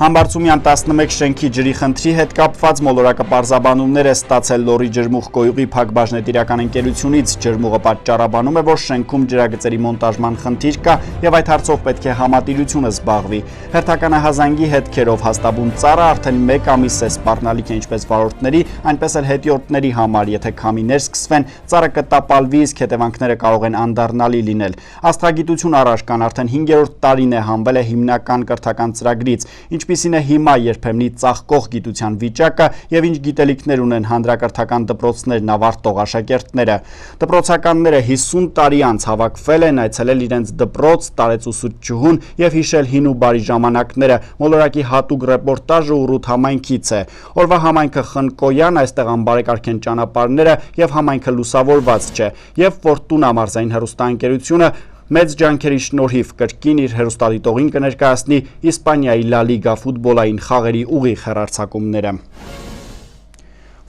Համբարձումյան 11 շենքի ջրի խնդրի հետ կապված մոլորակը պարզաբանումներ է ստացել Լոռի ջրմուղ գոյուղի Փակ բաժնետիրական ընկերությունից։ Ջրմուղը պատճառաբանում է, որ շենքում ջրագծերի մոնտաժման խնդիր կա եւ այդ հարցով պետք է համատիրությունը զբաղվի։ Հերթականահազանգի հետքերով հաստաբուն ծառը արդեն 1 ամիս է սպառնալիք է ինչպես վարորդների, այնպես էլ հետիոտների համար, եթե քամիներ սկսվեն, ծառը կտապալվի, իսկ հետևանքները կարող են անդառնալի լինել։ Աստղագիտություն առաջ կան, արդեն 5-րդ տարին է հանվել է հիմնական կրթական ծրագրից, ինչպիսին է հիմա երբեմնի ծաղկող գիտության վիճակը եւ ինչ գիտելիքներ ունեն հանրակրթական դպրոցներն ավարտող աշակերտները։ Դպրոցականները 50 տարի անց հավաքվել են, այցելել իրենց դպրոց, տարեց ուսուցչուհուն եւ հիշել հին ու բարի ժամանակները։ Մոլորակի հատուկ ռեպորտաժը Ուռութ համայնքից է։ Օրվա համայնքը խնկոյան, այստեղ անբարեկարգ են ճանապարհները եւ համայնքը լուսավորված չէ։ Եվ Ֆորտունա մարզային հեռուստաընկերությունը մեծ ջանքերի շնորհիվ կրկին իր հեռուստադիտողին կներկայացնի Իսպանիայի Լա Լիգա ֆուտբոլային խաղերի ուղիղ հեռարձակումները։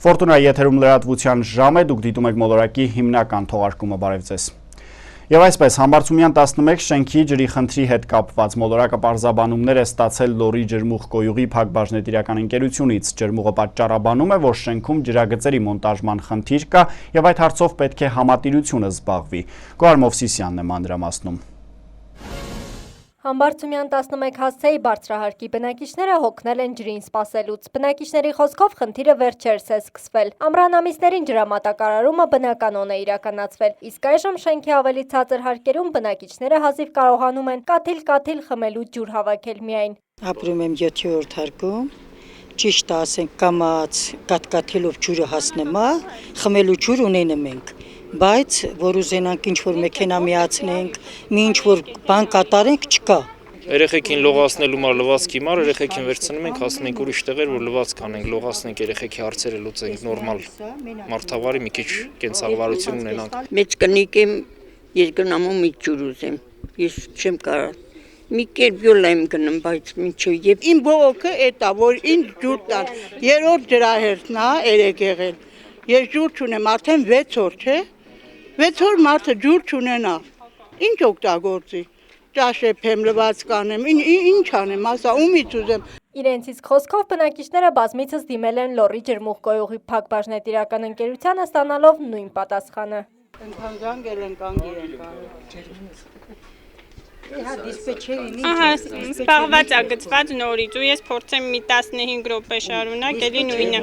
Ֆորտունայի եթերում լրատվության ժամ է, դուք դիտում եք մոլորակի հիմնական թողարկումը, բարև ձեզ։ Եվ այսպես, Համբարձումյան 11 շենքի ջրի խնդրի հետ կապված մոլորակը պարզաբանումներ է ստացել Լոռի ջրմուղ գոյուղի Փակ բաժնետիրական ընկերությունից։ Ջրմուղը պատճառաբանում է, որ շենքում ջրագծերի մոնտաժման խնդիր կա եւ այդ հարցով պետք է համատիրությունը զբաղվի։ Գոհար Մովսիսյանն է մանրամասնում։ Համբարձումյան 11 հասցեի բարձրահարկի բնակիչները հոգնել են ջրին սպասելուց։ Բնակիչների խոսքով խնդիրը վերջերս է սկսվել։ Ամռան ամիսներին ջրամատակարարումը բնականon է իրականացվել, իսկ այժմ շենքի ավելի ցածր հարկերում բնակիչները հազիվ կարողանում են կաթիլ խմելու ջուր հավաքել միայն։ Ապրում եմ 7-րդ հարկում, ճիշտ ասենք կամաց կաթիլով ջուրը հասնեմ, խմելու ջուր ունենում ենք։ Բայց որ ուզենանք ինչ-որ մեքենա միացնենք, մի ինչ-որ բան կատարենք, չկա։ Երեխեքին լողացնելու մար լվացքի մար, երեխեքին վերցնում ենք, հասնում ենք ուրիշ տեղեր, որ լվացք անենք, լողացնենք երեխեքի հարցերը լուծենք, նորմալ մարդավարի մի քիչ կենսաղվարություն ունենանք։ Մեծ կնիկ եմ, ես գնամ ու մի ջուր ուզեմ, ես չեմ կարող։ Մի կերպյոլ եմ գնում, բայց մինչև եւ իմ բողոքը էտա, որ ինձ ջուր տան։ Երրորդ ջրահերթն է, երեք եղել։ Ես ջուր չունեմ, արդեն 6 օր, չէ՞։ 6 օր մարդը ջուր չունենա, ինչ օգտագործի, ճաշեփեմ, լվացք անեմ, ինչ անեմ, ասա, ումից ուզեմ։ Իրենց իսկ խոսքով բնակիչները բազմիցս դիմել են Լոռի ջրմուղ գոյուղի Փակ բաժնետիրական ընկերությանը ստանալով նույն պատասխանը։ Ընկանգել ենք անգիր Ահա, սպաղված ագծված նորից ու ես փորձեմ մի 15 րոպե շարունակ էլի նույնը։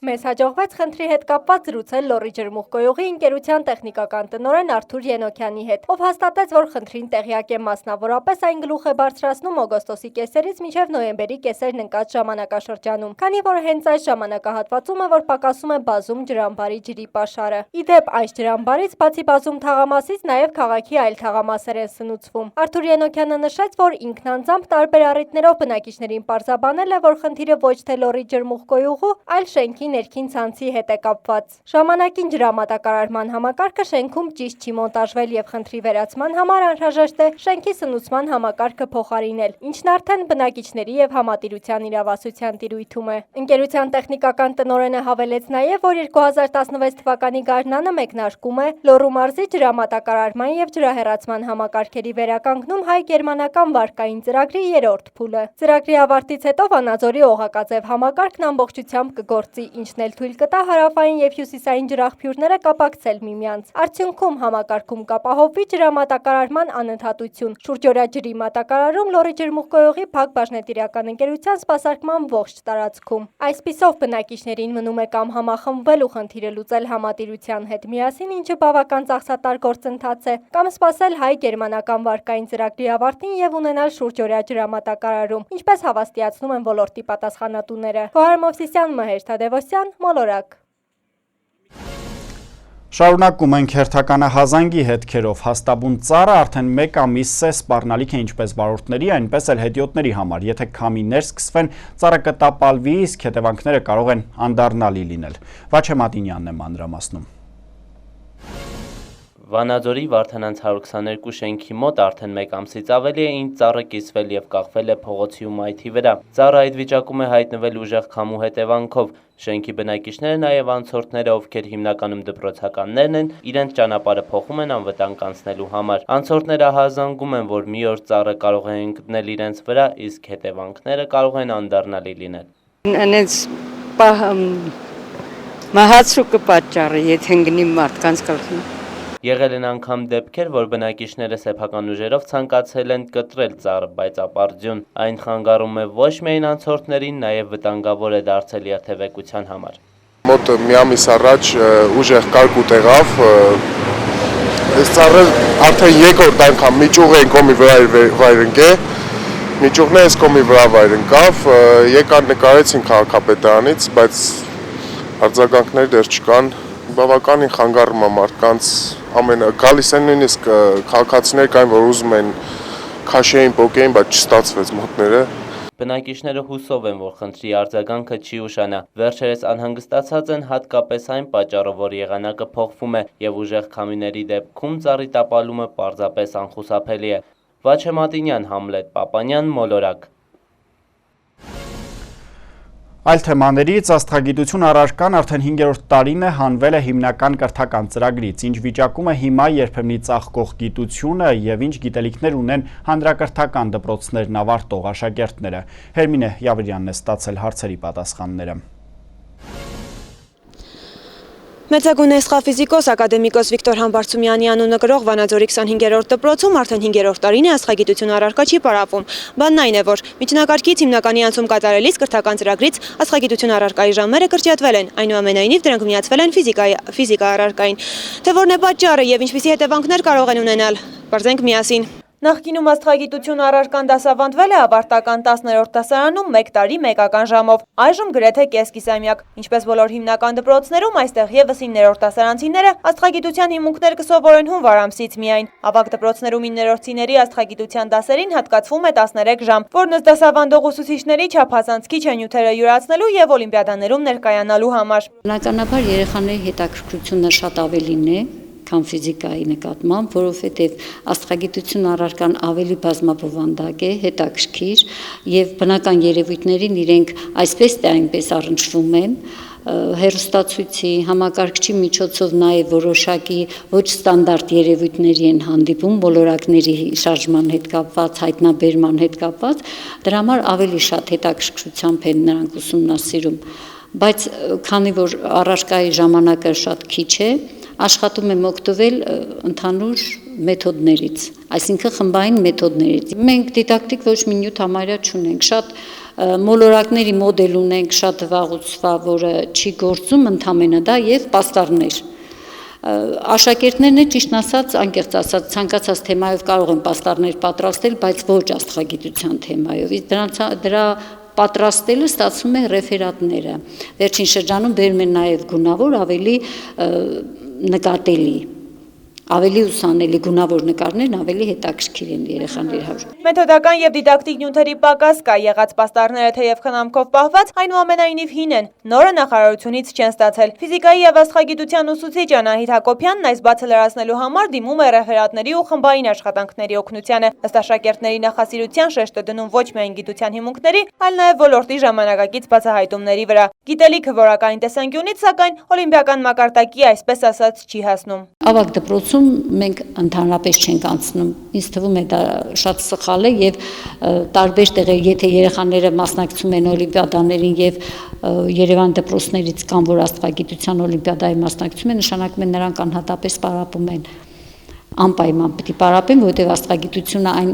Մեզ հաջողվեց խնդրի հետ կապված զրուցել Լոռի ջրմուղ գոյուղի ընկերության տեխնիկական տնօրեն Արթուր Ենոքյանի հետ, ով հաստատեց, որ խնդրին տեղյակ է, մասնավորապես այն գլուխ է բարձրացնում օգոստոսի կեսերից մինչև նոյեմբերի կեսերն ընկած ժամանակաշրջանում, քանի որ հենց այս ժամանակահատվածում է, որ պակասում է Բազում ջրամբարի ջրի պաշարը։ Ի դեպ, այս ջրամբարից բացի Բազում թաղամասից նաև քաղաքի այլ թաղամասեր են սնուցվում։ Արթուր Ենոքյանը նշեց, որ ինքն անձամբ տարբեր առիթներով բնակիչներին պարզաբանել է, որ խնդիրը ոչ թե Լոռի ջրմուղ գոյուղու, այլ շենքի ներքին ցանցի հետ է կապված։ Ժամանակին ջրամատակարարման համակարգը շենքում ճիշտ չի մոնտաժվել եւ խնդրի վերացման համար անհրաժեշտ է շենքի սնուցման համակարգը փոխարինել, ինչն արդեն բնակիչների եւ համատիրության իրավասության տիրույթում է։ Ընկերության տեխնիկական տնօրենը հավելեց նաեւ, որ 2016 թվականի գարնանը մեկնարկում է Լոռու մարզի ջրամատակարարման եւ ջրահեռացման համակարգերի վերականգնում հայ-գերմանական վարկային ծրագրի 3-րդ փուլը։ Ծրագրի ավարտից հետո Վանաձորի օղակաձև համակարգն ամբողջությամբ կգործի, ինչն էլ թույլ կտա հարավային եւ հյուսիսային ջրաղբյուրները կապակցել միմյանց։ Արդյունքում համակարգում կապահովվի ջրամատակարարման անընդհատություն։ Շուրջօրյա ջրի մատակարարում Լոռի ջրմուղ գոյուղի Փակ բաժնետիրական ընկերության սպասարկման ողջ տարածքում։ Այսպիսով բնակիչներին մնում է կամ համախմբվել ու խնդիրը լուծել համատիրության հետ միասին, ինչը բավական ծախսատար գործընթաց է, կամ սպասել հայ-գերմանական վարկային ծրագրի ավարտին եւ ունենալ շուրջօրյա ջրամատակարարում, ինչպես հավաստիացնում են ոլորտի պատասխանատուները։ Գոհար Մովսիսյան, Մհեր Թադևոսյան, Մոլորակ։ Շարունակում ենք հերթականահազանգի հետքերով, հաստաբուն ծառը արդեն 1 ամիս է սպառնալիք է ինչպես վարորդների, այնպես էլ հետիոտների համար, եթե քամիներ սկսվեն, ծառը կտապալվի, իսկ հետևանքները կարող են անդառնալի լինել։ Վաչե Մատինյանն է մանրամասնում։ Վանաձորի Վարդանանց 122 շենքի մոտ արդեն 1 ամսից ավելի է ինչ ծառը կիսվել եւ կախվել է փողոցի ու մայթի վրա։ Ծառը այդ վիճակում է հայտնվել ուժեղ քամու հետևանքով։ Շենքի բնակիչները նաեւ անցորդները, ովքեր հիմնականում դպրոցականներն են, իրենց ճանապարհը փոխում են անվտանգ անցնելու համար։ Անցորդները հազանգում են, որ մի օր ծառը կարող է ընկնել իրենց վրա, իսկ հետևանքները կարող են անդառնալի լինել։ Անենց մահացու կպատճառը, եթե ընկնի մարդկանց կողքին։ Եղել են անգամ դեպքեր, որ բնակիչները սեփական ուժերով ցանկացել են կտրել ծառը, բայց ապարդյուն այն խանգարում է ոչ միայն անցորդներին, նաև վտանգավոր է դարձել երթևեկության համար։ Մոտ մի ամիս առաջ ուժեղ կարգուտ եղավ, այս ծառը արդեն երկրորդ անգամ միջուղ են կոմի վրա վայր ընկե, միջուղն է այս կոմի վրա վայր ընկավ, եկան նկարեցին քաղաքապետարանից, բայց արձագանքներ դեռ չկան, բավականին խանգարում է մարդկանց գալիս են նույնիսկ քաղաքացիներ կային, որ ուզում են քաշեին, պոկեին, բայց չստացվեց մոտները։ Բնակիչները հուսով են, որ խնդրի արձագանքը չի ուշանա։ Վերջերս անհանգստացած են հատկապես այն պատճառով, որ եղանակը փոխվում է եւ ուժեղ քամիների դեպքում ծառի տապալումը պարզապես անխուսափելի է։ Վաչե Մատինյան, Համլետ Պապանյան, Մոլորակ։ Այլ թեմաներից աստղագիտություն առարկան արդեն 5-րդ տարին է հանվել է հիմնական կրթական ծրագրից, ինչ վիճակում է հիմա երբեմնի ծաղկող գիտությունը եւ ինչ գիտելիքներ ունեն հանրակրթական դպրոցներն ավարտող աշակերտները։ Հերմինե Յավրյանն է ստացել հարցերի պատասխանները։ Մեծագույն էսխաֆիզիկոս ակադեմիկոս Վիկտոր Համբարձումյանի անունը կրող Վանաձորի 25-րդ դպրոցում արդեն 5-րդ տարին է աստղագիտություն առարկա չի պարապում։ Բանն այն է, որ միջնակարգից հիմնականի անցում կատարելիս կրթական ծրագրից աստղագիտություն առարկայի ժամերը կրճատվել են, այնուամենայնիվ դրանք միացվել են ֆիզիկա առարկային։ Թե որն է պատճառը եւ ինչպիսի հետևանքներ կարող են ունենալ, բարձենք միասին։ Նախկինում աստղագիտություն առարկան դասավանդվել է ավարտական 10-րդ դասարանում 1 տարի մեկական ժամով, այժմ գրեթե կես կիսամյակ։ Ինչպես բոլոր հիմնական դպրոցներում, այստեղ եւս 9-րդ դասարանցիները աստղագիտության հիմունքներ կսովորեն հունվար ամսից միայն։ Ավագ դպրոցներում 9-րդցիների աստղագիտության դասերին հատկացվում է 13 ժամ, որն ըստ դասավանդող ուսուցիչների չափազանցքի չէ նյութերը յուրացնելու եւ օլիմպիադաներում ներկայանալու համար։ Բնականաբար երեխաների հետաքրքրությունը շատ ավելին է, քան ֆիզիկայի նկատմամբ, որովհետև աստղագիտություն առարկան ավելի բազմաբովանդակ է, հետաքրքիր եւ բնական երևույթներին իրենք այսպես թե այնպես առնչվում են, հեռուստացույցի, համակարգչի միջոցով նաև որոշակի ոչ ստանդարտ երևույթների են հանդիպում, մոլորակների շարժման հետ կապված, հայտնաբերման հետ կապված, դրա համար ավելի շատ հետաքրքրությամբ են նրանք ուսումնասիրում, բայց քանի որ առարկայի ժամանակը շատ քիչ է, աշխատում եմ օգտվել ընդհանուր մեթոդներից, այսինքն խմբային մեթոդներից։ Մենք դիդակտիկ ոչ մի նյութ համարյա չունենք, շատ մոլորակների մոդել ունենք, շատ վաղուց, որը չի գործում ընդամենը դա եւ պաստառներ։ Աշակերտներն ճիշտ ասած, անկեղծ ասած, ցանկացած թեմայով կարող են պաստառներ պատրաստել, բայց ոչ աստղագիտության թեմայով։ Դրա պատրաստելը ստացվում է ռեֆերատները։ Վերջին շրջանում բերում են նաև գունավոր ավելի նկատելի, ավելի ուսանելի գունավոր նկարներն ավելի հետաքրքիր են երեխաների համար։ Մեթոդական եւ դիդակտիկ նյութերի պակաս կա, եղած պաստառները թեև խնամքով պահված, այնուամենայնիվ հին են, նորը նախարարությունից չեն ստացել։ Ֆիզիկայի եւ աստղագիտության ուսուցիչ Անահիտ Հակոբյանն այս բացը լրացնելու համար դիմում է ռեֆերատների ու խմբային աշխատանքների օգնությանը։ Ըստ աշակերտների նախասիրության շեշտը դնում ոչ միայն գիտության հիմունքների, այլ նաեւ ոլորտի ժամանակակից բացահայտումների վրա։ Գիտելիքը որակային տեսանկյունից, սակայն օլիմպիական մակարդակի այսպես ասած չի հասնում։ Ավագ դպրոցում մենք ընդհանրապես չենք անցնում։ Ինձ թվում է դա շատ սխալ է եւ տարբեր տեղեր, եթե երեխաները մասնակցում են օլիմպիադաներին եւ Երևան դպրոցներից կան, որ աստղագիտության օլիմպիադայի մասնակցում են, նշանակում է նրանք անհատապես պարապում են։ Անպայման պետք է պարապեն, որովհետև աստղագիտությունը այն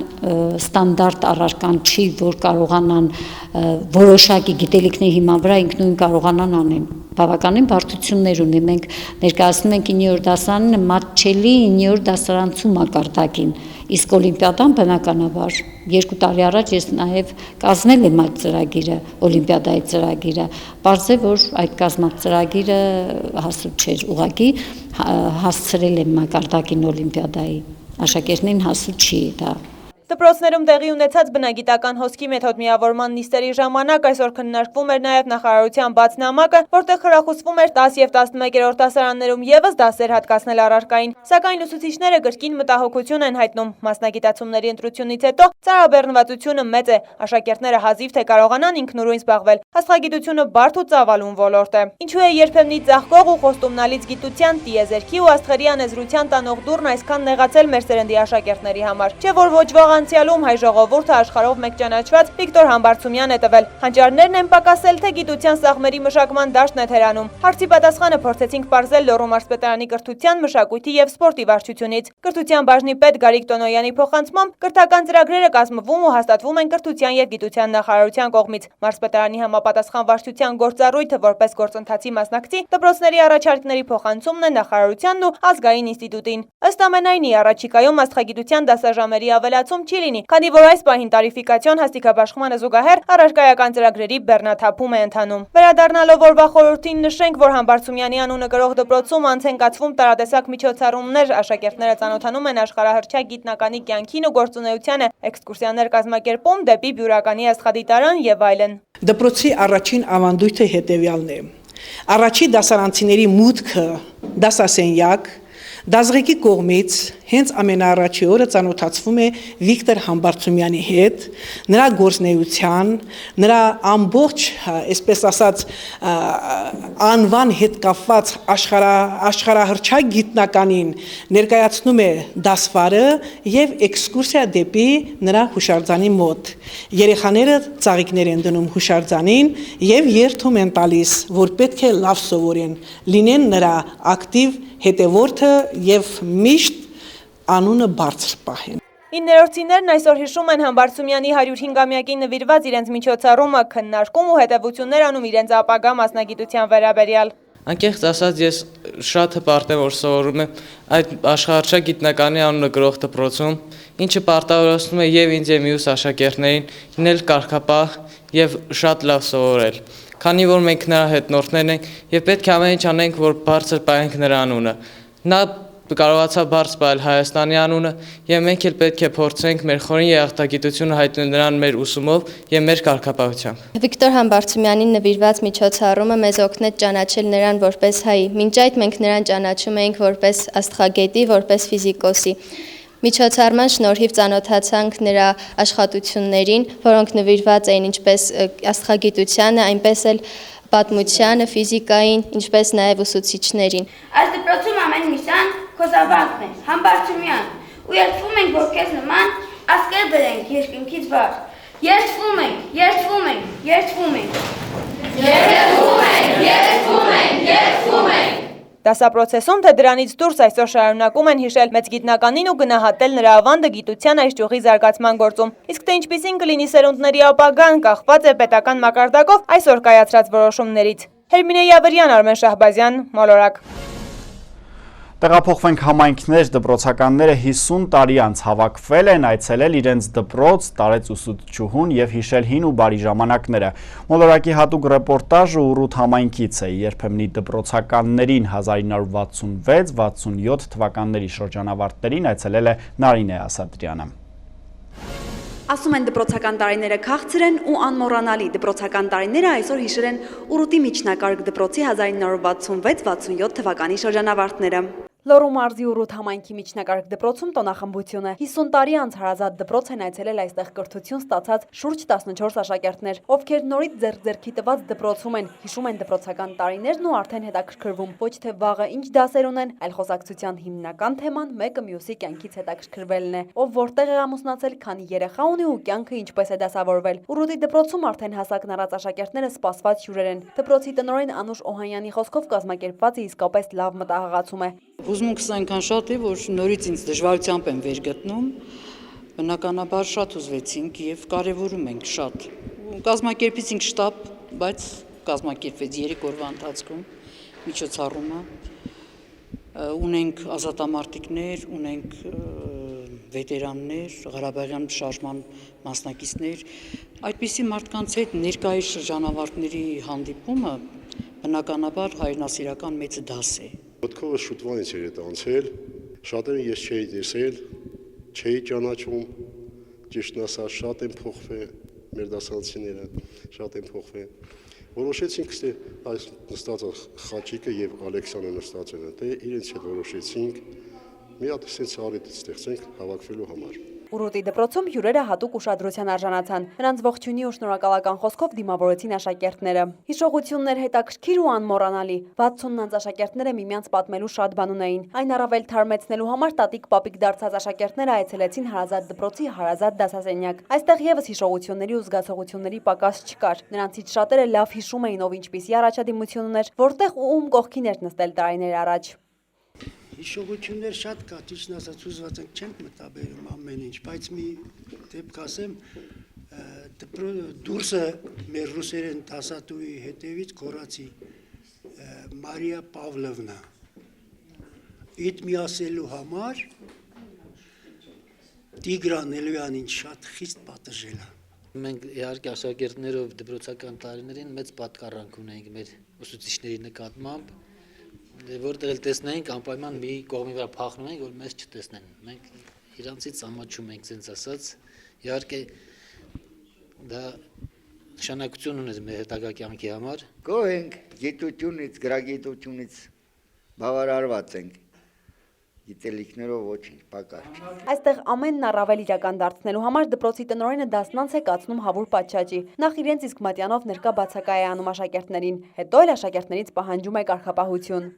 ստանդարտ առարկան չի, որ կարողանան որոշակի գիտելիքների հիման վրա ինքնուրույն կարողանան անեն։ Բավականին բարդություններ ունի։ Մենք ներկայացնում ենք 9-րդ դասարանը մատչելի 9-րդ դասարանցու մակարդակին, իսկ օլիմպիադան բնականաբար 2 տարի առաջ ես նաև կազմել եմ այդ ծրագիրը, օլիմպիադայի ծրագիրը։ Պարզ է, որ այդ կազմած ծրագիրը հասու չէր, ուղղակի հասցրել եմ մակարդակին օլիմպիադայի, աշակերտներին հասու չի դա։ Դպրոցներում տեղի ունեցած բնագիտական հոսքի մեթոդ միավորման նիստերի ժամանակ այսօր քննարկվում էր նաև նախարարության բաց նամակը, որտեղ խրախուսվում էր 10 և 11-րդ դասարաններում ևս դասեր հատկացնել առարկային։ Սակայն ուսուցիչները կրկին մտահոգություն են հայտնում։ Մասնագիտացումների ընտրությունից հետո ծառաբեռնվածությունը մեծ է, աշակերտները հազիվ թե կարողանան ինքնուրույն զբաղվել։ Աստղագիտությունը բարդ ու ծավալուն ոլորտ է։ Ինչու է երբեմնի ծաղկող ու խոստումնալից գիտության, տիեզերքի ու աստղերի անեզրության տանող դուռն այսքան նեղացել մեր սերնդի աշակերտների համար։ Չէ՞ որ ոչ վաղ անցյալում հայ ժողովուրդը աշխարհով մեկ ճանաչված Վիկտոր Համբարձումյան է տվել։ Հանճարներն են պակասել, թե գիտության սաղմերի մշակման դաշտն է թերանում։ Հարցի պատասխանը փորձեցինք պարզել Լոռու մարզպետարանի կրթության, մշակույթի և սպորտի վարչությունից։ Կրթության բաժնի պետ Գարիկ Տոնոյանի փոխանցմամբ կրթական ծրագրերը կազմվում ու հաստատվում են կրթության և գիտության նախարարության կողմից։ Մարզպետարանի համապատասխան վարչության գործառույթը որպես գործընթացի մասնակցի դպրոցների առաջարկների փոխանցումն է նախարարությանն ու ազգային ինստիտուտին։ Ըստ ամենայնի, առաջիկայում աստղագիտության դասաժամերի ավելացում չի լինի, քանի որ այս պահին տարիֆիկացիոն հաստիքաբաշխմանը զուգահեռ առարկայական ծրագրերի բեռնաթափում է ընթանում։ Վերադառնալով օրվա խորհրդին նշենք, որ Համբարձումյանի անունը կրող դպրոցում անց են կացվում տարատեսակ միջոցառումներ, աշակերտները ծանոթանում են աշխարհահռչակ գիտնականի կյանքին ու գործունեությանը, էքսկուրսիաներ կազմակերպում դեպի բյուրականի աստղադիտարան եւ այլն։ Դպրոցի առաջին ավանդույթը հետևյալն է. առաջի դասարանցիների մուտքը դասասենյակ դասղեկի կողմից հենց ամենաառաջի օրը ծանոթացվում է Վիկտոր Համբարձումյանի հետ, նրա գործնեության, նրա ամբողջ, այսպես ասած, անվան հետ կապված աշխարհահռչակ գիտնականին ներկայացնում է դասվարը եւ էքսկուրսիա դեպի նրա հուշարձանի մոտ։ Երեխաները ծաղիկներ են դնում հուշարձանին եւ երթում են տալիս, որ պետք է լավ սովորեն, լինեն նրա ակտիվ հետևորդը եւ միշտ անունը բարձր պահեն։ 9-րդցիներն այսօր հիշում են Համբարձումյանի 105-ամյակին նվիրված իրենց միջոցառումը, քննարկում ու հետևություններ անում իրենց ապագա մասնագիտության վերաբերյալ։ Անկեղծ ասած, ես շատ հպարտ եմ, որ սովորում եմ այդ աշխարհահռչակ գիտնականի անունը գրող դպրոցում, ինչը պարտավորեցնում է եւ ինձ եւ մյուս աշակերտներին լինել կարգապահ եւ շատ լավ սովորել։ Քանի որ մենք նրա հետնորդներն ենք եւ պետք է ամեն ինչ անենք, որ բարձր պահենք նրա անունը։ Նա կարողացավ բարձր պահել Հայաստանի անունը եւ մենք էլ պետք է փորձենք մեր խորին երախտագիտությունը հայտնել նրան մեր ուսումով եւ մեր կարգապահությամբ։ Վիկտոր Համբարձումյանին նվիրված միջոցառումը մեզ օգնեց ճանաչել նրան որպես հայ։ Մինչ այդ մենք նրան ճանաչում էինք որպես աստղագետի, որպես ֆիզիկոսի։ Միջոցառման շնորհիվ ծանոթացանք նրա աշխատություններին, որոնք նվիրված էին ինչպես աստղագիտությանը, այնպես էլ պատմությանը, ֆիզիկային, ինչպես նաև ուսուցիչներին։ Այս դպրոցում ամեն մի շան քո զավակն է, Համբարձումյան, ու երդվում ենք, որ քեզ նման ասկեր բերենք երկնքից վար։ Երդվում ենք, երդվում ենք, երդվում ենք։ Երդվում ենք, երդվում ենք, երդվում ենք։ Դասապրոցեսում, թե դրանից դուրս այսօր շարունակում են հիշել մեծ գիտնականին ու գնահատել նրա ավանդը գիտության այս ճյուղի զարգացման գործում։ Իսկ թե ինչպիսին կլինի սերունդների ապագան, կախված է պետական մակարդակով այսօր կայացրած որոշումներից։ Հերմինե Յավրյան, Արմեն Շահբազյան, Մոլորակ։ Տեղափոխվենք համայնքներ, դպրոցականները 50 տարի անց հավաքվել են, այցելել իրենց դպրոց, տարեց ուսուցչուհուն եւ հիշել հին ու բարի ժամանակները։ Մոլորակի հատուկ ռեպորտաժը Ուռութ համայնքից է, երբեմնի դպրոցականներին 1966-67 թվականների շրջանավարտներին այցելել է Նարինե Ասատրյանը։ Ասում են դպրոցական տարիները քաղցր են ու անմոռանալի, դպրոցական տարիները այսօր հիշել են Ուռութի միջնակարգ դպրոցի 1966-67 թվականի շրջանավարտները։ Լոռու մարզի Ուռութ համայնքի միջնակարգ դպրոցում տոնախմբություն է։ 50 տարի անց հարազատ դպրոց են այցելել այստեղ կրթություն ստացած շուրջ 14 աշակերտներ, ովքեր նորից ձեռք-ձեռքի տված դպրոցում են, հիշում են դպրոցական տարիներն ու արդեն հետաքրքրվում ոչ թե վաղը ինչ դասեր ունեն, այլ խոսակցության հիմնական թեման մեկը մյուսի կյանքից հետաքրքրվելն է, ով որտեղ է ամուսնացել, քանի երեխա ունի ու կյանքը ինչպես է դասավորվել։ Ուռութի դպրոցում արդեն հասակն առած աշակերտները սպասված հյուրեր են։ Դպրոցի տնօրեն Անուշ Օհանյանի խոսքով կազմակերպված է իսկապես լավ մտահղացում է։ Հուզմունքս այնքան շատ է, որ նորից ինձ դժվարությամբ եմ վերգտնում, բնականաբար շատ ուզվեցինք և կարևորում ենք շատ։ Կազմակերպեցինք շտապ, բայց կազմակերպվեց 3 օրվա ընթացքում միջոցառումը, ունենք ազատամարտիկներ, ունենք վետերաններ, Ղարաբաղյան շարժման մասնակիցներ, այդպիսի մարդկանց հետ ներկայիս շրջանավարտների հանդիպումը բնականաբար հայրենասիրական մեծ դաս է։ Մտքովս շուտվանից էր այդ անցել, շատերին ես չէի տեսել, չէի ճանաչում, ճիշտն ասած շատ են փոխվել մեր դասարանցիները, շատ են փոխվել։ Որոշեցինք այս նստածը Խաչիկը եւ Ալեքսյանը նստած են, դե իրենց հետ որոշեցինք մի հատ sense արիտ ստեղծենք հավաքվելու համար։ Ուրուտի դպրոցում հյուրերը հատուկ ուշադրության արժանացան։ Նրանց ողջունի ու շնորհակալական խոսքով դիմավորեցին աշակերտները։ Հիշողություններ հետաքրքիր ու անմոռանալի։ 60-ից աշակերտները միմյանց պատմելու շատ բան ունեին։ Այն առավել թարմեցնելու համար տատիկ-պապիկ դարձած աշակերտները այցելեցին հարազատ դպրոցի հարազատ դասասենյակ։ Այստեղ եւս հիշողությունների ու զգացողությունների պակաս չկար։ Նրանցից շատերը լավ հիշում էին, ով ինչպիսի առաջադիմություն ուներ, որտեղ ու ում կողքին էր նստել տարիներ առաջ։ Հիշողություններ շատ կա, ճիշտն ասած ուզված ենք չենք մտաբերում ամեն ինչ, բայց մի դեպք ասեմ, դուրսը մեր ռուսերեն դասատուի հետևից կորացի Մարիա Պավլովնա, իդ մի ասելու համար Տիգրան Էլվյանին շատ խիստ պատժել է։ Մենք իհարկե աշակերտներով դպրոցական տարիներին մեծ պատկառանք ունենք մեր ուսուցիչների նկատմամբ, որտեղ էլ տեսնենք անպայման մի կողմի վրա փախնում ենք, որ մեզ չտեսնեն։ Մենք իրանցից ամաչում ենք, ասենց ասած, իհարկե դա նշանակություն ունի մեր հետագա կյանքի համար։ Գոհ ենք գիտությունից, գրագիտությունից բավարարված ենք։ Գիտելիքներով ոչինչ պակաս չի։ Այստեղ ամենն առավել իրական դարձնելու համար դպրոցի տնօրենը դասնանց է կացնում հավուր պատշաճի։ Նախ իրենց իսկ մատյանով ներկա բացակայ է անում աշակերտներին, հետո էլ աշակերտներից պահանջում է կարգապահություն։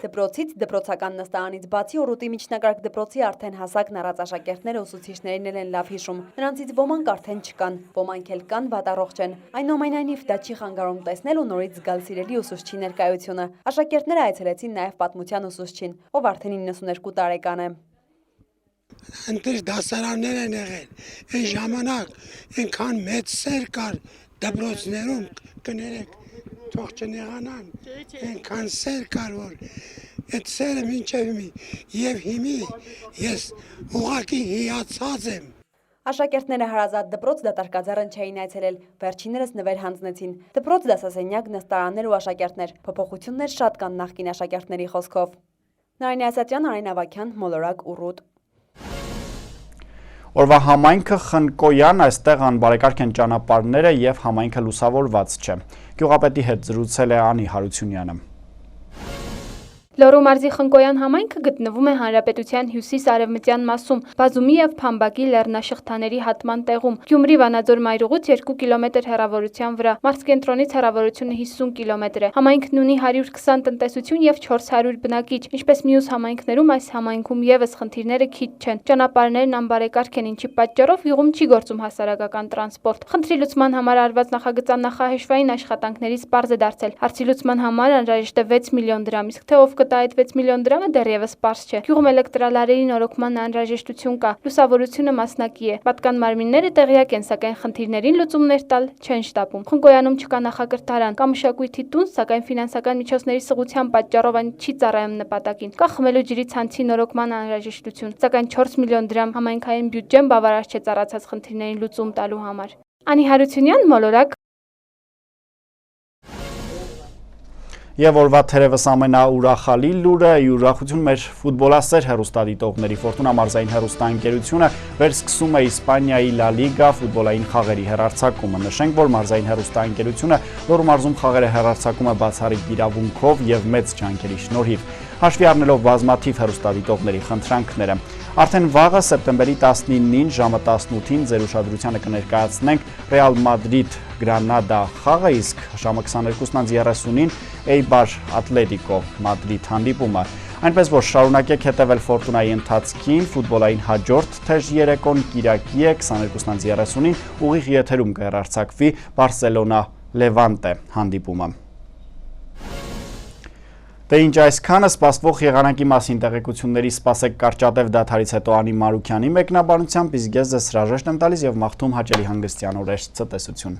Դպրոցից դպրոցական նստարանից բացի Ուրուտի միջնակարգ դպրոցի արդեն հասակն առած աշակերտները ուսուցիչներն են լավ հիշում։ Նրանցից ոմանք արդեն չկան, ոմանք էլ կան վատառողջ են։ Այնուամենայնիվ դա չի խանգարում տեսնել ու նորից զգալ սիրելի ուսուցչի ներկայությունը։ Աշակերտները այցելեցին նաև պատմության ուսուցչին, ով արդեն 92 տարեկան է։ Ընտիր դասարաններ են եղել, այն ժամանակ այնքան մեծ սեր կար դպրոցներում, կներեք, թող չնեղանան, այնքան սեր կար, որ այդ սերը մինչև մի և հիմի ես ուղղակի հիացած եմ։ Աշակերտները հարազատ դպրոց դատարկաձեռն չէին այցելել, վերջիներս նվեր հանձնեցին։ Դպրոց դասասենյակ, նստարաններ ու աշակերտներ, փոփոխություններ շատ կան նախկին աշակերտների խոսքով։ Նարինե Ասատրյան, Արեն Ավագյան, Մոլորակ, Ուրուտ։ Օրվա համայնքը խնկոյան, այստեղ անբարեկարգ են ճանապարհները եւ համայնքը լուսավորված չէ։ Գյուղապետի հետ զրուցել է Անի Հարությունյանը։ Լոռու մարզի Խնկոյան համայնքը գտնվում է Հանրապետության հյուսիս-արևմտյան մասում, Բազումի եւ Փամբակի լեռնաշղթաների հատման տեղում, Գյումրի Վանաձոր մայրուղուց 2 կիլոմետր հեռավորության վրա, մարզկենտրոնից հեռավորությունը 50 կիլոմետր է։ Համայնքն ունի 120 տնտեսություն եւ 400 բնակիչ, ինչպես մյուս համայնքներում այս համայնքում եւս խնդիրները քիչ չեն։ Ճանապարհներն անբարեկարգ են, ինչի պատճառով յուղում չի գործում հասարակական տրանսպորտ։ Խնդրի լուծման համար արված նախագծան նախահաշվային աշխատանքներից պարզ է դարձել։ Հարցի լուծման համար անհրաժեշտ է 6 միլիոն դրամ, իսկ թե ով այդ 6 միլիոն դրամը դեռևս պարզ չէ։ Գյուղում էլեկտրալարերի նորոգման անհրաժեշտություն կա, լուսավորությունը մասնակի է։ Պատկան մարմինները տեղյակ են, սակայն խնդիրներին լուծումներ տալ չեն շտապում։ Խնկոյանում չկա նախակրթարան, կա մշակույթի տուն, սակայն ֆինանսական միջոցների սղության պատճառով այն չի ծառայում նպատակին։ Կա խմելու ջրի ցանցի նորոգման անհրաժեշտություն, սակայն 4 միլիոն դրամ համայնքային բյուջեն բավարար չէ ծառացած խնդիրներին լուծում տալու համար։ Անի Հարությունյան, Մոլորակ։ Եվ օրվա թերևս ամենաուրախալի լուրը ուրախություն մեր ֆուտբոլասեր հեռուստադիտողների Ֆորտունա մարզային հեռուստաընկերությունը վերսկսում է Իսպանիայի Լա Լիգա ֆուտբոլային խաղերի հեռարձակումը։ Նշենք, որ մարզային հեռուստաընկերությունը Լոռու մարզում խաղերը հեռարձակում է բացառիկ իրավունքով եւ մեծ ջանքերի շնորհիվ, հաշվի առնելով բազմաթիվ հեռուստադիտողների խնդրանքները։ Արդեն վաղը սեպտեմբերի 19-ին ժամը 18-ին ձեր ուշադրությանը կներկայացնենք Ռեալ Մադրիդ Գրանադա խաղը, իսկ ժամը 22:30-ին Eibar Atletico Madrid հանդիպումը։ Այնպես որ շարունակեք հետևել Ֆորտունայի ընթացքին, ֆուտբոլային հաջորդ թեժ երեկոն կիրակի է 22:30-ին ուղիղ եթերում կհեռարձակվի Բարսելոնա Լևանտե հանդիպումը։ Դե ինչ այսքանը, սպասվող եղանակի մասին տեղեկությունների սպասեք կարճատև դադարից հետո Անի Մարուքյանի մեկնաբանությամբ, իսկ ես ձեզ հրաժեշտ եմ տալիս եւ մաղթում հաճելի հանգստյան օրեր, ցտեսություն։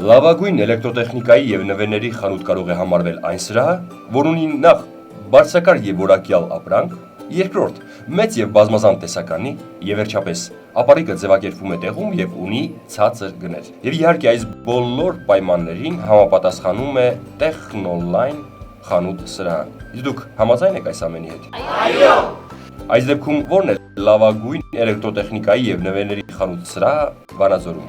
Լավագույն էլեկտրոտեխնիկայի եւ նվերների խանութ կարող է համարվել այն սրահը, որ ունի նախ բարձրակար եւ որակյալ ապրանք, երկրորդ մեծ եւ բազմազան տեսականի եւ վերջապես ապարիկը ձևակերպվում է տեղում եւ ունի ցածր գներ։ Եվ իհարկե այս բոլոր պայմաններին համապատասխանում է Technoline խանութ սրահը։ Իսկ դուք համաձայն եք այս ամենի հետ։ Այո։ Այս դեպքում ո՞րն է լավագույն էլեկտրոտեխնիկայի եւ նվերների խանութ սրահը Վանաձորում։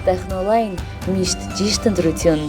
Technoline միշտ ճիշտ ընտրություն։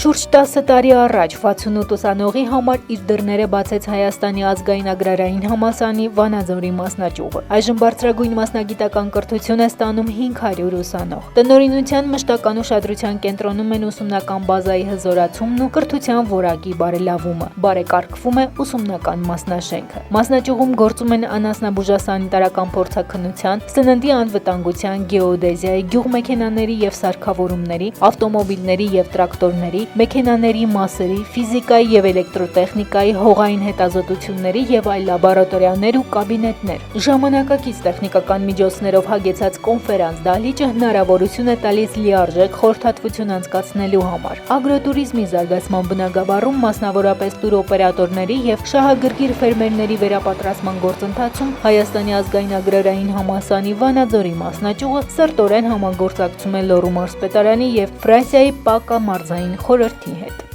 Շուրջ 10 տարի առաջ 68 ուսանողի համար իր դռները բացեց Հայաստանի ազգային agrarային համալսարանի Վանաձորի մասնաճյուղը։ Այժմ բարձրագույն մասնագիտական կրթություն է ստանում 500 ուսանող։ Տնօրինության մշտական ուշադրության կենտրոնում են ուսումնական բազայի հզորացումն ու կրթության որակի բարելավումը։ Բարեկարգվում է ուսումնական մասնաշենքը։ Մասնաճյուղում գործում են անասնաբուժասանիտարական փորձաքննության, սննդի անվտանգության, գեոդեզիայի, գյուղմեքենաների եւ սարքավորումների, ավտոմոբիլների եւ տրակտորների, մեքենաների մասերի, ֆիզիկայի եւ էլեկտրոտեխնիկայի, հողային հետազոտությունների եւ այլ լաբորատորիաներ ու կաբինետներ։ Ժամանակակից տեխնիկական միջոցներով հագեցած կոնֆերանս դահլիճը հնարավորություն է տալիս լիարժեք խորհրդատվություն անցկացնելու համար։ Ագրոտուրիզմի զարգացման բնագավառում մասնավորապես տուրօպերատորների եւ շահագրգիռ ֆերմերների վերապատրաստման գործընթացում Հայաստանի ազգային agrarային համալսարանի Վանաձորի մասնաճյուղը սերտորեն համագործակցում է Լոռու մարզպետարանի եւ Ֆրանսիայի Պակա մարզային խորհրդի հետ։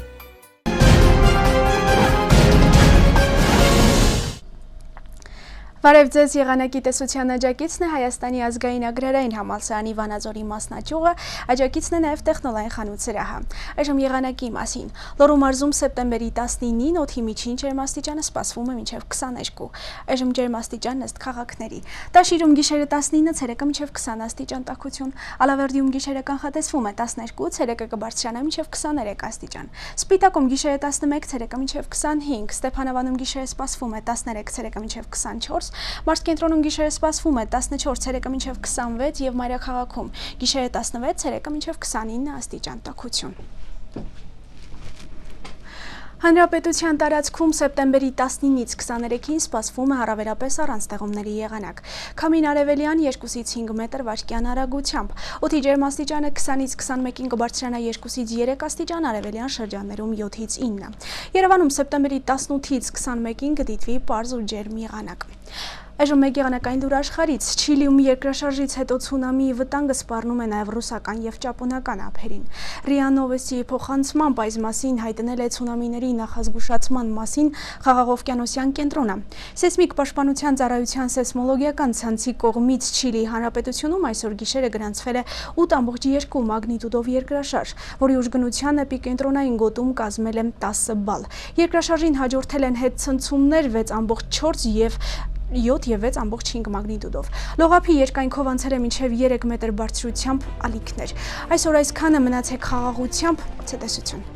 Բարև ձեզ, եղանակի տեսության աջակիցն է Հայաստանի ազգային agrarային համալսարանի Վանաձորի մասնաճյուղը, աջակիցն է նաև Technoline խանութ սրահը։ Այժմ եղանակի մասին։ Լոռու մարզում սեպտեմբերի 19-ին օդի միջին ջերմաստիճանը սպասվում է մինչև 22։ Այժմ ջերմաստիճանն ըստ քաղաքների։ Տաշիրում գիշերը 19, ցերեկը մինչև 20 աստիճան տաքություն, Ալավերդիում գիշերը կանխատեսվում է 12, ցերեկը կբարձրանա մինչև 23 աստիճան։ Սպիտակում գիշերը 11, ցերեկը մինչև 25, Ստեփանավանում գիշերը սպասվում է 13, ցերեկը մինչև 24, Մարզկենտրոնում գիշերը սպասվում է 14, ցերեկը մինչև 26 եւ Մայրաքաղաքում գիշերը 16, ցերեկը մինչև 29 աստիճան տաքություն։ Հանրապետության տարածքում սեպտեմբերի 19-ից 23-ին սպասվում է հարաբերապես առանց տեղումների եղանակ։ Քամին արևելյան 2-ից 5 մետր վարկյան արագությամբ։ Օդի ջերմաստիճանը 20-ից 21-ին կբարձրանա 2-ից 3 աստիճան, արևելյան շրջաններում 7-ից 9։ Երևանում սեպտեմբերի 18-ից 21-ին կդիտվի պարզ ու ջերմ եղանակ։ Այժմ մեկ եղանակային լուր աշխարհից։ Չիլիում երկրաշարժից հետո ցունամիի վտանգը սպառնում է նաև ռուսական եւ ճապոնական ափերին։ ՌԻԱ Նովոստի փոխանցմամբ այս մասին հայտնել է ցունամիների նախազգուշացման մասին Խաղաղօվկիանոսյան կենտրոնը։ Սեյսմիկ պաշտպանության ծառայության սեյսմոլոգիական ցանցի կողմից Չիլիի հանրապետությունում այսօր գիշերը գրանցվել է 8.2 մագնիտուդով երկրաշարժ, որի ուժգնության էպիկենտրոնային գոտում կազմել է 10 բալ։ Երկրաշարժին հաջորդել են հետցնցումներ 6.4 եւ 7 եւ 6.5 մագնիտուդով։ Լողափի երկայնքով անցել է մինչև 3 մետր բարձրությամբ ալիքներ։ Այսօր այսքանը, մնացեք խաղաղությամբ, ցտեսություն։